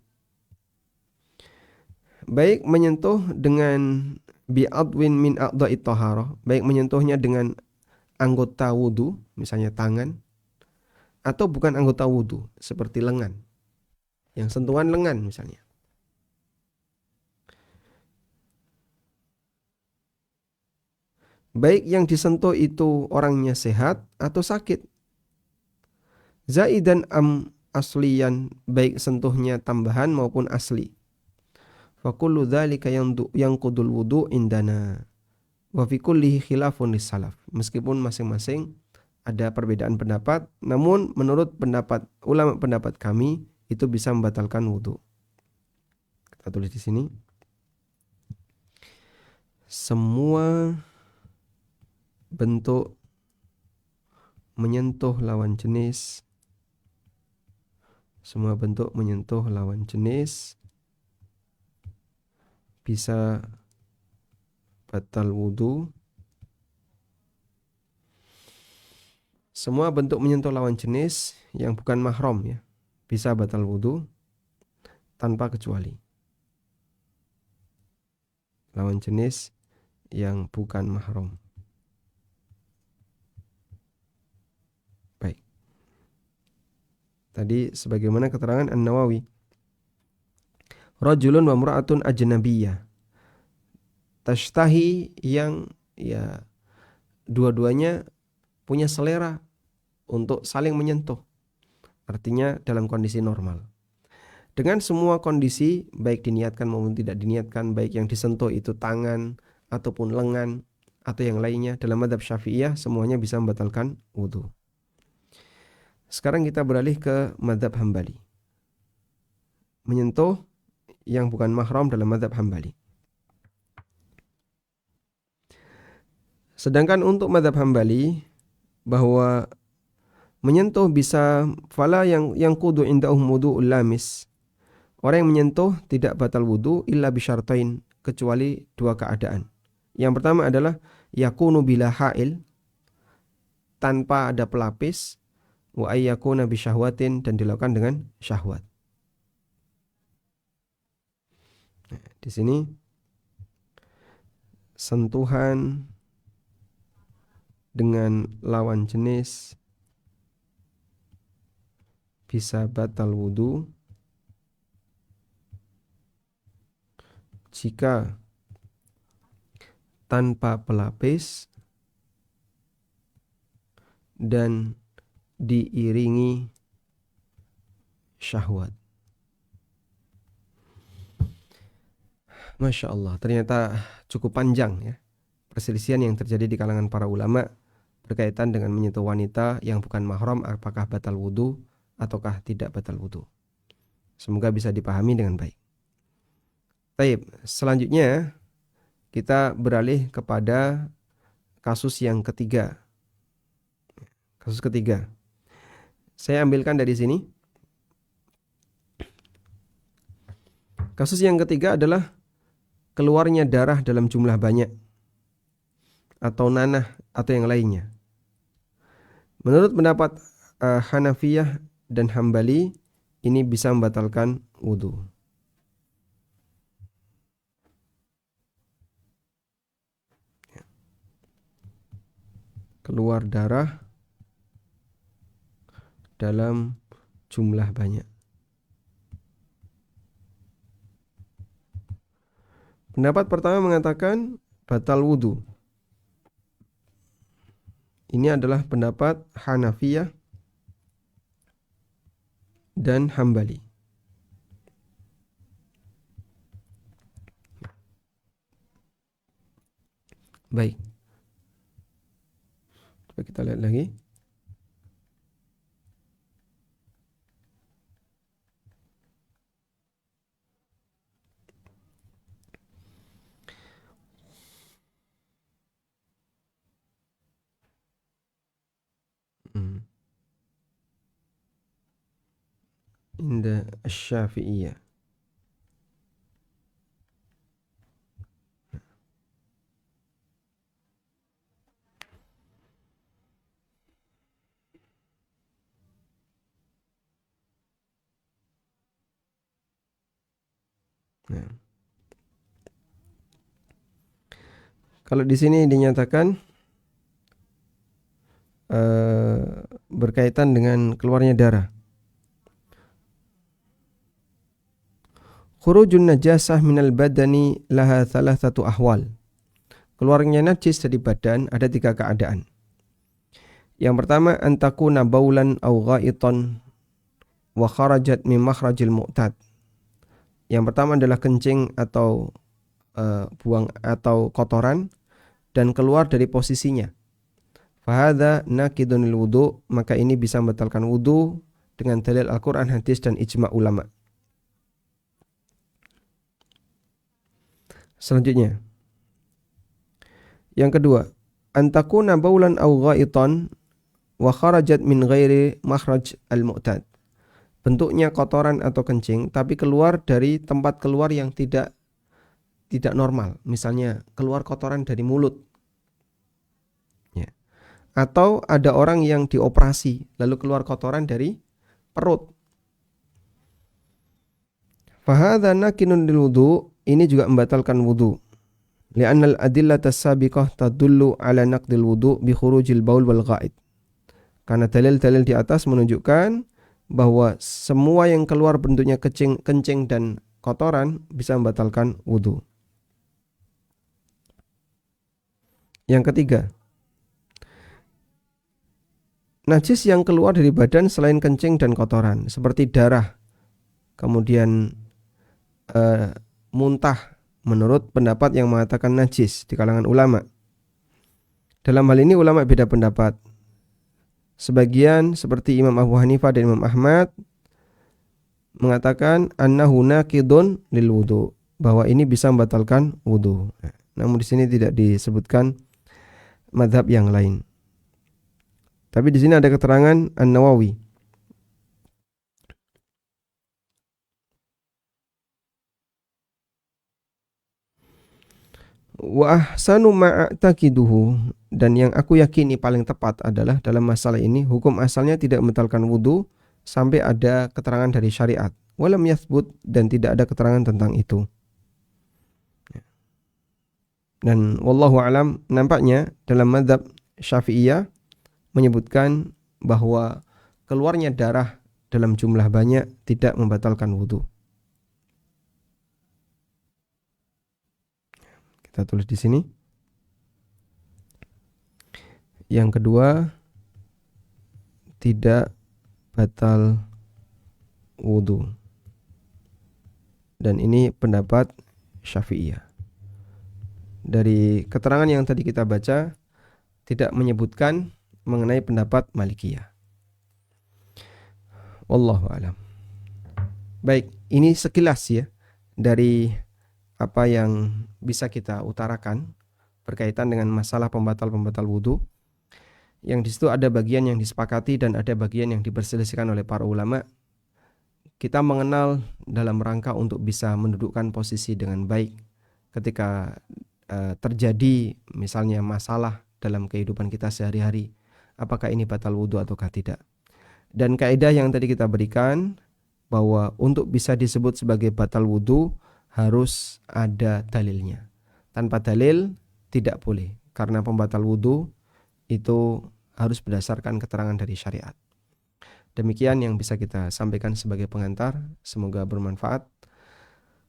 Baik menyentuh dengan bi'adwin min a'dha'it taharah, baik menyentuhnya dengan anggota wudu, misalnya tangan, atau bukan anggota wudu, seperti lengan. Yang sentuhan lengan misalnya. Baik yang disentuh itu orangnya sehat atau sakit. Zaidan am asliyan, baik sentuhnya tambahan maupun asli. Fa kullu dzalika yanqudul wudu indana. Wa fi kullihi khilafun lis-salaf. Meskipun masing-masing ada perbedaan pendapat, namun menurut pendapat kami itu bisa membatalkan wudu. Kita tulis di sini. Semua bentuk menyentuh lawan jenis, bisa batal wudu. Semua bentuk menyentuh lawan jenis yang bukan mahram ya, bisa batal wudu tanpa kecuali. Lawan jenis yang bukan mahram. Baik. Tadi sebagaimana keterangan An-Nawawi. Rajulun wa mra'atun ajnabiyyah. Tashtahi, yang ya dua-duanya punya selera untuk saling menyentuh. Artinya dalam kondisi normal. Dengan semua kondisi, baik diniatkan maupun tidak diniatkan, baik yang disentuh itu tangan ataupun lengan atau yang lainnya, dalam mazhab Syafi'iyah semuanya bisa membatalkan wudu. Sekarang kita beralih ke mazhab Hambali. Menyentuh yang bukan mahram dalam mazhab Hambali. Sedangkan untuk mazhab Hambali, bahwa menyentuh bisa fala yang kudu indahum wudu'ul lamis. Orang yang menyentuh tidak batal wudu illa bisyartain, kecuali dua keadaan. Yang pertama adalah yakunu bila hail, tanpa ada pelapis, wa ayyakuna bisyahwatin, dan dilakukan dengan syahwat. Di sini sentuhan dengan lawan jenis bisa batal wudu jika tanpa pelapis dan diiringi syahwat. Masya Allah, ternyata cukup panjang ya perselisihan yang terjadi di kalangan para ulama berkaitan dengan menyentuh wanita yang bukan mahram, apakah batal wudu ataukah tidak batal wudu. Semoga bisa dipahami dengan baik. Baik, selanjutnya kita beralih kepada kasus yang ketiga. Kasus ketiga, saya ambilkan dari sini. Kasus yang ketiga adalah keluarnya darah dalam jumlah banyak atau nanah atau yang lainnya. Menurut pendapat Hanafiyah dan Hambali, ini bisa membatalkan wudu. Keluar darah dalam jumlah banyak. Pendapat pertama mengatakan batal wudu. Ini adalah pendapat Hanafiyah dan Hambali. Baik. Coba kita lihat lagi. Inda Asy-Syafi'iyah. Nah. Kalau di sini dinyatakan berkaitan dengan keluarnya darah. Khurujun najasah minal badani laha thalathatu ahwal. Keluarnya najis dari badan ada 3 keadaan. Yang pertama, antakuna baulan au ghaitan wa kharajat min makhrajil mu'tad. Yang pertama adalah kencing atau buang atau kotoran dan keluar dari posisinya. Fahadha nakidun lil wudu, maka ini bisa membatalkan wudu dengan dalil Al-Qur'an, hadis dan ijma' ulama. Selanjutnya, yang kedua, antakuna baulan au ghaitan wa kharajat min ghairi makhraj al-mu'tad. Bentuknya kotoran atau kencing tapi keluar dari tempat keluar yang tidak normal. Misalnya keluar kotoran dari mulut. Ya. Atau ada orang yang dioperasi lalu keluar kotoran dari perut. Fahadha nakinun lil wudu, ini juga membatalkan wudu. Li'annal adillata as-sabiqah tadullu ala naqdil wudu bi khurujil baul wal ghaid. Karena dalil-dalil di atas menunjukkan bahwa semua yang keluar bentuknya kencing dan kotoran bisa membatalkan wudu. Yang ketiga, najis yang keluar dari badan selain kencing dan kotoran, seperti darah, kemudian muntah, menurut pendapat yang mengatakan najis di kalangan ulama. Dalam hal ini ulama beda pendapat. Sebagian seperti Imam Abu Hanifah dan Imam Ahmad mengatakan annahu naqidun lil wudu, bahwa ini bisa membatalkan wudu. Namun di sini tidak disebutkan mazhab yang lain. Tapi di sini ada keterangan An-Nawawi. Wa ahsanu ma'atakiduhu, dan yang aku yakini paling tepat adalah dalam masalah ini hukum asalnya tidak membatalkan wudu sampai ada keterangan dari syariat. Walam yathbut, dan tidak ada keterangan tentang itu. Dan wallahu alam, nampaknya dalam mazhab Syafi'iyah menyebutkan bahwa keluarnya darah dalam jumlah banyak tidak membatalkan wudu. Kita tulis di sini. Yang kedua, tidak batal wudu. Dan ini pendapat Syafi'iyah. Dari keterangan yang tadi kita baca tidak menyebutkan mengenai pendapat Malikiyah. Wallahu a'lam. Baik, ini sekilas ya dari apa yang bisa kita utarakan berkaitan dengan masalah pembatal-pembatal wudu. Yang di situ ada bagian yang disepakati dan ada bagian yang diperselisihkan oleh para ulama. Kita mengenal dalam rangka untuk bisa mendudukkan posisi dengan baik ketika terjadi misalnya masalah dalam kehidupan kita sehari-hari, apakah ini batal wudu ataukah tidak. Dan kaidah yang tadi kita berikan bahwa untuk bisa disebut sebagai batal wudu harus ada dalilnya. Tanpa dalil tidak boleh, karena pembatal wudu itu harus berdasarkan keterangan dari syariat. Demikian yang bisa kita sampaikan sebagai pengantar, semoga bermanfaat.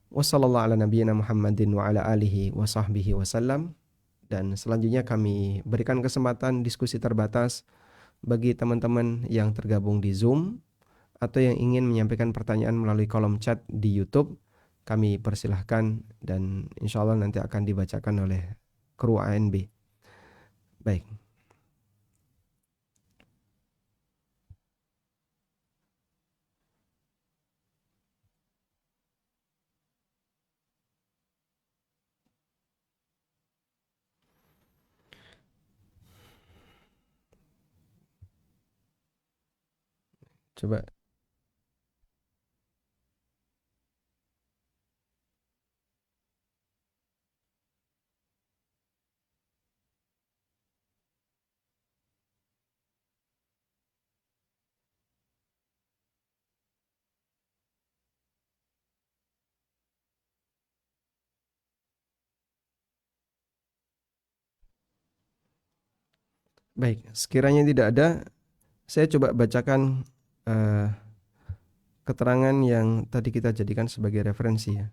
Wassallallahu ala nabiyyina Muhammadin wa ala alihi wa sahbihi wasallam. Dan selanjutnya kami berikan kesempatan diskusi terbatas bagi teman-teman yang tergabung di Zoom atau yang ingin menyampaikan pertanyaan melalui kolom chat di YouTube. Kami persilahkan dan insya Allah nanti akan dibacakan oleh kru ANB. Baik. Coba. Baik, sekiranya tidak ada, saya coba bacakan keterangan yang tadi kita jadikan sebagai referensi ya.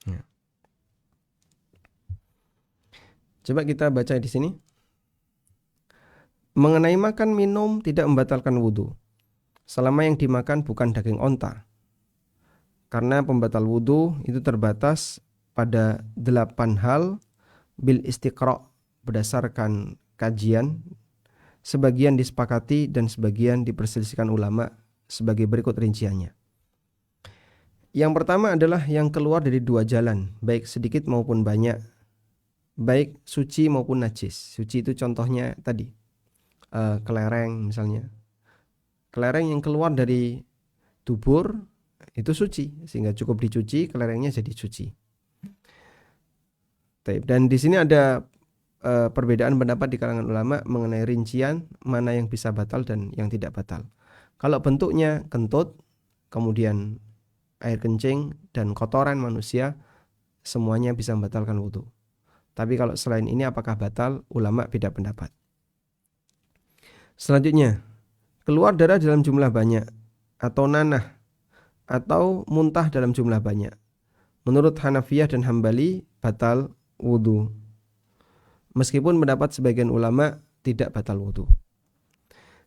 Ya. Coba kita baca di sini. Mengenai makan minum tidak membatalkan wudu selama yang dimakan bukan daging onta. Karena pembatal wudu itu terbatas pada 8 hal bil istiqra' berdasarkan kajian, sebagian disepakati dan sebagian diperselisihkan ulama sebagai berikut rinciannya. Yang pertama adalah yang keluar dari 2 jalan, baik sedikit maupun banyak, baik suci maupun najis. Suci itu contohnya tadi, kelereng misalnya. Kelereng yang keluar dari dubur itu suci, sehingga cukup dicuci, kelerengnya jadi suci. Dan di sini ada perbedaan pendapat di kalangan ulama mengenai rincian mana yang bisa batal dan yang tidak batal. Kalau bentuknya kentut, kemudian air kencing dan kotoran manusia, semuanya bisa membatalkan wudu. Tapi kalau selain ini apakah batal? Ulama beda pendapat. Selanjutnya, keluar darah dalam jumlah banyak atau nanah atau muntah dalam jumlah banyak. Menurut Hanafiyah dan Hambali batal wudu. Meskipun pendapat sebagian ulama tidak batal wudu.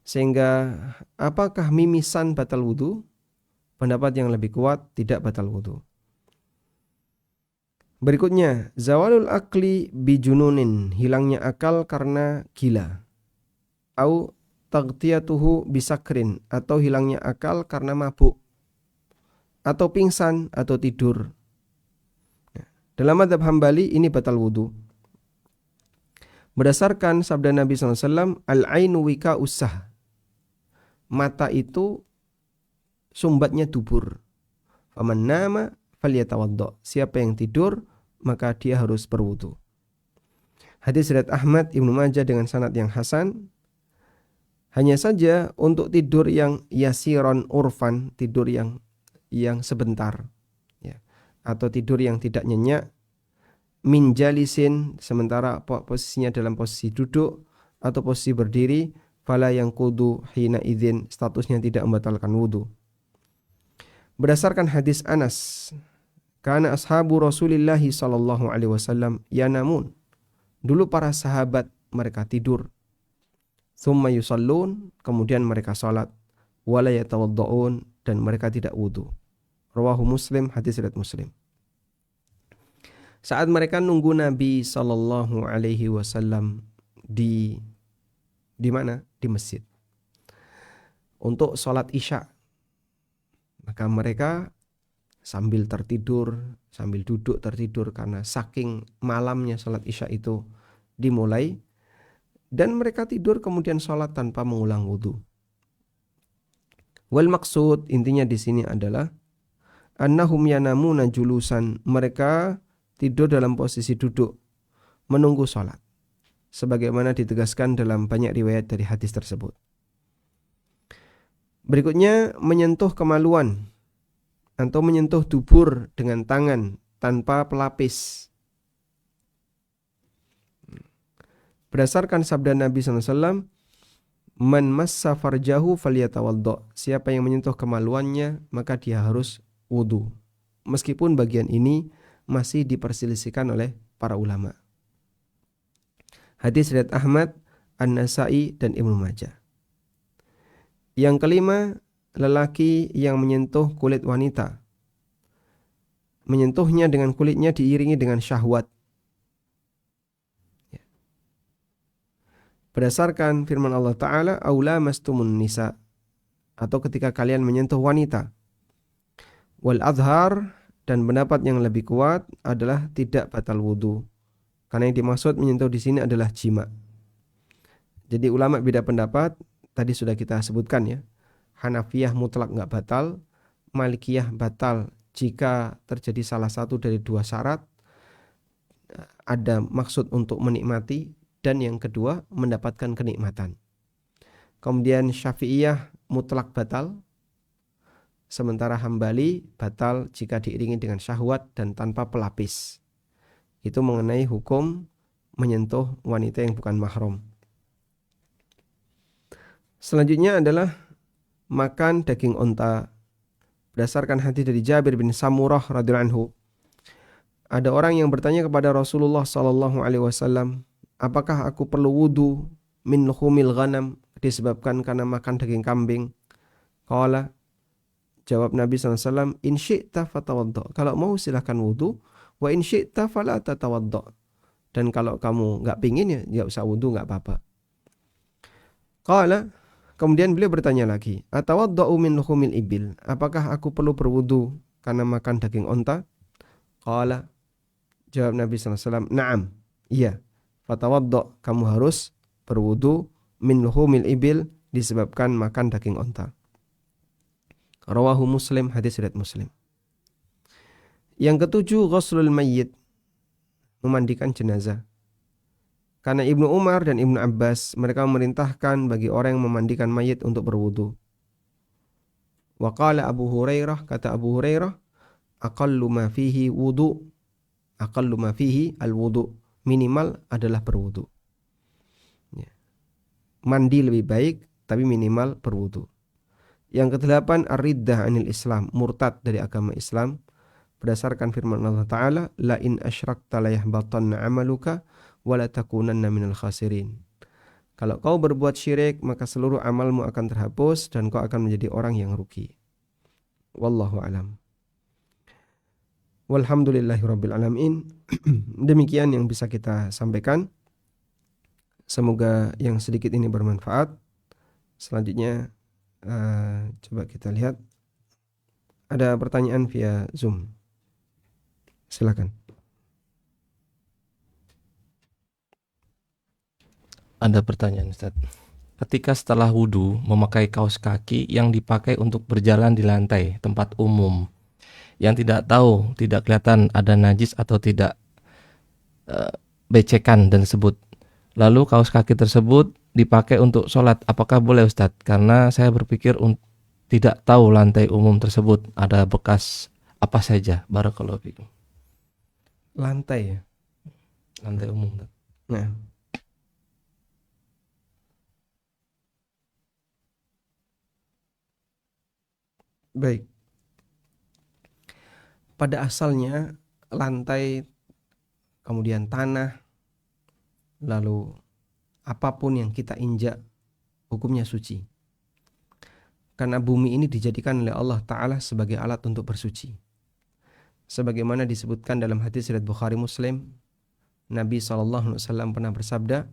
Sehingga apakah mimisan batal wudu? Pendapat yang lebih kuat tidak batal wudu. Berikutnya, zawalul akli bijununin, hilangnya akal karena gila. Au taghtiyatuhu bisakrin, atau hilangnya akal karena mabuk, atau pingsan atau tidur. Dalam mazhab Hambali ini batal wudu. Berdasarkan sabda Nabi SAW, al-ainu wika usah, mata itu sumbatnya dubur. Faman nama falyatawaddo. Siapa yang tidur maka dia harus berwudu. Hadis riwayat Ahmad, Ibnu Majah dengan sanad yang hasan. Hanya saja untuk tidur yang yasiron urfan, tidur yang sebentar, ya, atau tidur yang tidak nyenyak, min jalisin, sementara posisinya dalam posisi duduk atau posisi berdiri, fala yang kudu hina idzin, statusnya tidak membatalkan wudu. Berdasarkan hadis Anas, karena ashabu Rasulillah sallallahu alaihi wasallam yanamun, dulu para sahabat mereka tidur, thumma yusallun, kemudian mereka salat, wala yatawaddaun, dan mereka tidak wudu. Rawahu Muslim, hadis riwayat Muslim. Saat mereka nunggu Nabi sallallahu alaihi wasallam di mana? Di masjid untuk salat Isya, maka mereka sambil tertidur, sambil duduk tertidur karena saking malamnya salat Isya itu dimulai, dan mereka tidur kemudian sholat tanpa mengulang wudu. Wal maksud, intinya di sini adalah annahum yanamuna julusan, mereka tidur dalam posisi duduk menunggu sholat, sebagaimana ditegaskan dalam banyak riwayat dari hadis tersebut. Berikutnya, menyentuh kemaluan atau menyentuh dubur dengan tangan tanpa pelapis. Berdasarkan sabda Nabi SAW, man massa farjahu falyatawaddo. Siapa yang menyentuh kemaluannya, maka dia harus wudu. Meskipun bagian ini masih diperselisihkan oleh para ulama. Hadis riwayat Ahmad, An-Nasa'i, dan Ibnu Majah. Yang kelima, lelaki yang menyentuh kulit wanita. Menyentuhnya dengan kulitnya diiringi dengan syahwat. Berdasarkan firman Allah Ta'ala, aula mastumun nisa, atau ketika kalian menyentuh wanita. Wal adhar, dan pendapat yang lebih kuat adalah tidak batal wudu, karena yang dimaksud menyentuh di sini adalah jima. Jadi ulama beda pendapat, tadi sudah kita sebutkan ya. Hanafiyah mutlak nggak batal, Malikiyah batal jika terjadi salah satu dari dua syarat, ada maksud untuk menikmati, dan yang kedua mendapatkan kenikmatan. Kemudian Syafi'iyah mutlak batal, sementara Hambali batal jika diiringi dengan syahwat dan tanpa pelapis. Itu mengenai hukum menyentuh wanita yang bukan mahram. Selanjutnya adalah makan daging unta. Berdasarkan hadis dari Jabir bin Samurah radhiyallahu anhu, ada orang yang bertanya kepada Rasulullah sallallahu alaihi wasallam, apakah aku perlu wudu min luhumil ghanam, disebabkan karena makan daging kambing? Qala, jawab Nabi SAW, in syi'ta fatawaddo, kalau mau silahkan wudu, wa in syi'ta fala tatawaddo, dan kalau kamu gak pingin ya gak usah wudu, gak apa-apa. Qala, kemudian beliau bertanya lagi, atawaddau min luhumil ibil, apakah aku perlu berwudu karena makan daging onta? Qala, jawab Nabi SAW, na'am, iya. Fatawaddo, kamu harus berwudu min luhumil ibil, disebabkan makan daging onta. Rawahu Muslim, hadis riwayat Muslim. Yang ketujuh, ghuslul mayyit, memandikan jenazah. Karena Ibnu Umar dan Ibnu Abbas, mereka memerintahkan bagi orang yang memandikan mayit untuk berwudu. Wa qala Abu Hurairah, kata Abu Hurairah, aqallu ma fihi wudu, aqallu ma fihi al-wudu, minimal adalah berwudu. Ya. Mandi lebih baik, tapi minimal berwudu. Yang kedelapan, ar-riddah anil Islam, murtad dari agama Islam. Berdasarkan firman Allah Ta'ala, la in asyrakta la yahbatanna amaluka wa la takunanna minal khasirin. Kalau kau berbuat syirik, maka seluruh amalmu akan terhapus dan kau akan menjadi orang yang rugi. Wallahu alam. Walhamdulillahirabbil alamin. Demikian yang bisa kita sampaikan. Semoga yang sedikit ini bermanfaat. Selanjutnya coba kita lihat. Ada pertanyaan via Zoom. Silakan. Ada pertanyaan, Ustaz. Ketika setelah wudhu memakai kaos kaki yang dipakai untuk berjalan di lantai tempat umum, yang tidak tahu, tidak kelihatan ada najis atau tidak becekan dan tersebut. Lalu kaos kaki tersebut dipakai untuk sholat, apakah boleh Ustadz? Karena saya berpikir tidak tahu lantai umum tersebut ada bekas apa saja. Barakallahu fikum. Lantai ya. Lantai umum. Nah, baik. Pada asalnya lantai, kemudian tanah, lalu apapun yang kita injak hukumnya suci. Karena bumi ini dijadikan oleh Allah Ta'ala sebagai alat untuk bersuci. Sebagaimana disebutkan dalam hadis riwayat Bukhari Muslim, Nabi SAW pernah bersabda,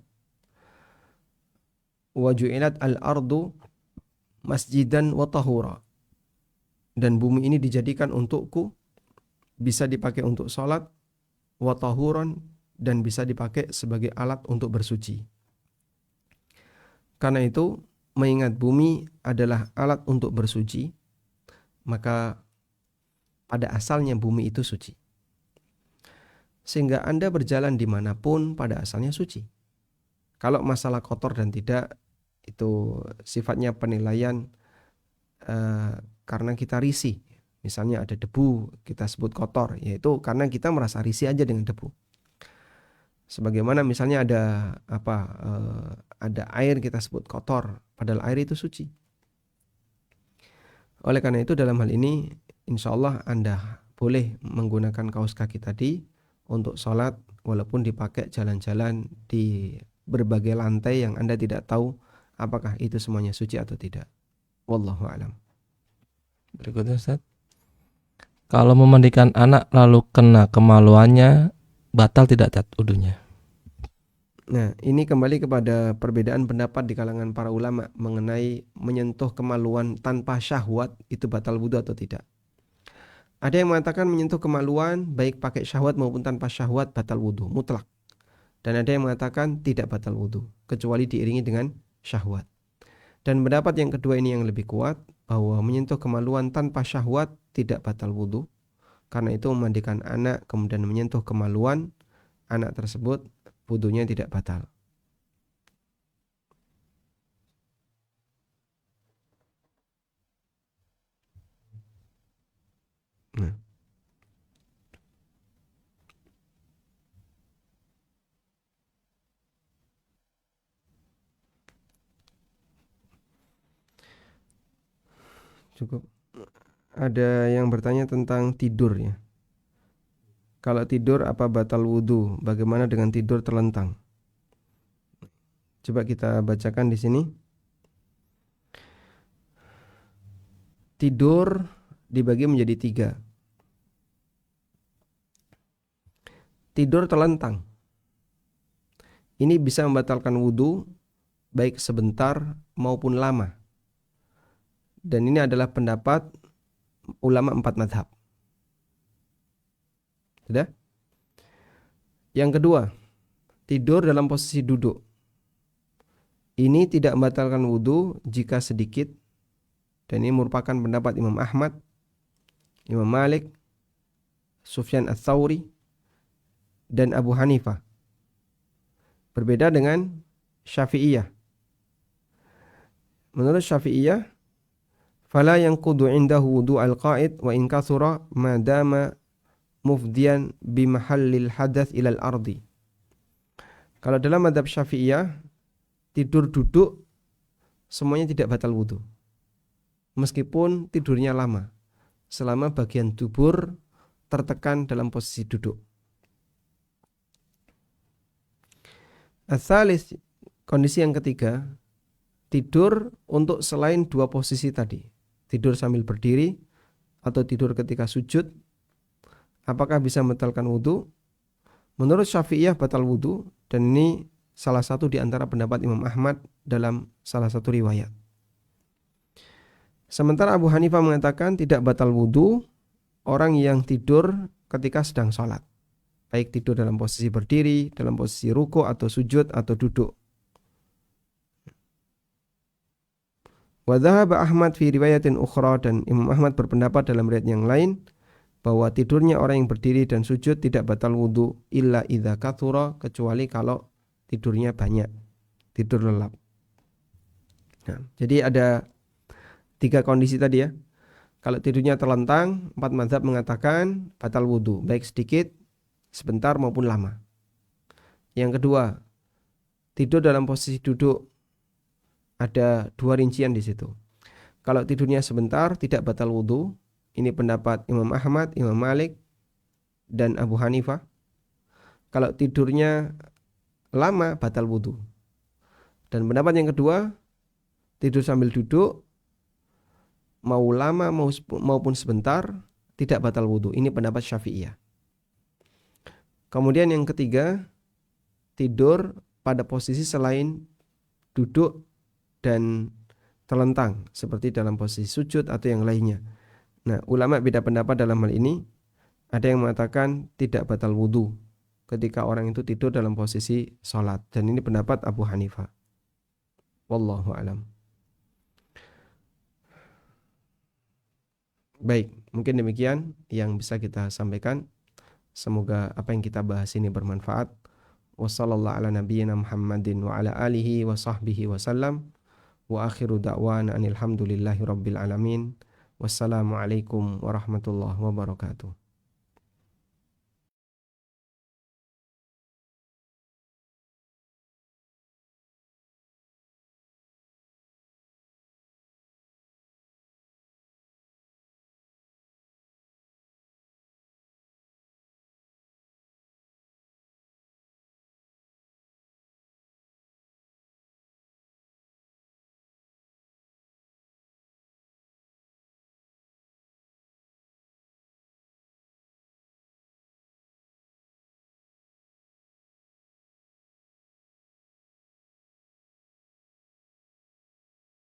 "Wa ju'ilat al-ardu masjidan wa tahura." Dan bumi ini dijadikan untukku, bisa dipakai untuk sholat, wa tahuran, dan bisa dipakai sebagai alat untuk bersuci. Karena itu, mengingat bumi adalah alat untuk bersuci, maka pada asalnya bumi itu suci. Sehingga Anda berjalan dimanapun pada asalnya suci. Kalau masalah kotor dan tidak, itu sifatnya penilaian karena kita risih. Misalnya ada debu, kita sebut kotor, yaitu karena kita merasa risih aja dengan debu. Sebagaimana misalnya ada air kita sebut kotor, padahal air itu suci. Oleh karena itu dalam hal ini insya Allah Anda boleh menggunakan kaos kaki tadi untuk sholat, walaupun dipakai jalan-jalan di berbagai lantai yang Anda tidak tahu apakah itu semuanya suci atau tidak. Wallahu a'lam. Berikutnya Ustaz. Kalau memandikan anak lalu kena kemaluannya, batal tidak wudunya? Nah, ini kembali kepada perbedaan pendapat di kalangan para ulama mengenai menyentuh kemaluan tanpa syahwat itu batal wudu atau tidak. Ada yang mengatakan menyentuh kemaluan baik pakai syahwat maupun tanpa syahwat batal wudu mutlak. Dan ada yang mengatakan tidak batal wudu kecuali diiringi dengan syahwat. Dan pendapat yang kedua ini yang lebih kuat, bahwa menyentuh kemaluan tanpa syahwat tidak batal wudu. Karena itu memandikan anak kemudian menyentuh kemaluan anak tersebut, wudunya tidak batal. Nah. Cukup. Ada yang bertanya tentang tidur ya. Kalau tidur apa batal wudu? Bagaimana dengan tidur terlentang? Coba kita bacakan di sini. Tidur dibagi menjadi 3. Tidur terlentang. Ini bisa membatalkan wudu baik sebentar maupun lama. Dan ini adalah pendapat ulama 4 mazhab. Sudah? Yang kedua, tidur dalam posisi duduk. Ini tidak membatalkan wudu jika sedikit. Dan ini merupakan pendapat Imam Ahmad, Imam Malik, Sufyan Ats-Tsauri, dan Abu Hanifah. Berbeda dengan Syafi'iyah. Menurut Syafi'iyah, fala yanqudu indahu wudu al-qa'id wa in kathura ma dama mufdiyan bi mahallil hadath ilal ardi. Kalau dalam mazhab Syafi'iyah, tidur duduk semuanya tidak batal wudu. Meskipun tidurnya lama, selama bagian dubur tertekan dalam posisi duduk. Ats-tsalits, kondisi yang ketiga, tidur untuk selain 2 posisi tadi. Tidur sambil berdiri atau tidur ketika sujud. Apakah bisa membatalkan wudu? Menurut Syafi'iyah batal wudu, dan ini salah satu di antara pendapat Imam Ahmad dalam salah satu riwayat. Sementara Abu Hanifah mengatakan tidak batal wudu orang yang tidur ketika sedang sholat. Baik tidur dalam posisi berdiri, dalam posisi ruku atau sujud atau duduk. Wa dhahaba Ahmad fi riwayatin ukhra, dan Imam Ahmad berpendapat dalam riwayat yang lain bahwa tidurnya orang yang berdiri dan sujud tidak batal wudu illa idza kathura, kecuali kalau tidurnya banyak, tidur lelap. Nah, jadi ada 3 kondisi tadi ya. Kalau tidurnya terlentang, 4 mazhab mengatakan batal wudu, baik sedikit, sebentar maupun lama. Yang kedua, tidur dalam posisi duduk, ada 2 rincian di situ. Kalau tidurnya sebentar tidak batal wudu, ini pendapat Imam Ahmad, Imam Malik, dan Abu Hanifah. Kalau tidurnya lama batal wudu. Dan pendapat yang kedua, tidur sambil duduk, mau lama maupun sebentar, tidak batal wudu. Ini pendapat Syafi'iyah. Kemudian yang ketiga, tidur pada posisi selain duduk dan terlentang, seperti dalam posisi sujud atau yang lainnya. Nah, ulama beda pendapat dalam hal ini. Ada yang mengatakan tidak batal wudu ketika orang itu tidur dalam posisi sholat. Dan ini pendapat Abu Hanifah. Wallahu alam. Baik, mungkin demikian yang bisa kita sampaikan. Semoga apa yang kita bahas ini bermanfaat. Wassallallahu ala nabiyyina Muhammadin wa ala alihi wa sahbihi wa sallam. Wa akhiru da'wana anil hamdulillahi rabbil alamin. Wassalamualaikum warahmatullahi wabarakatuh.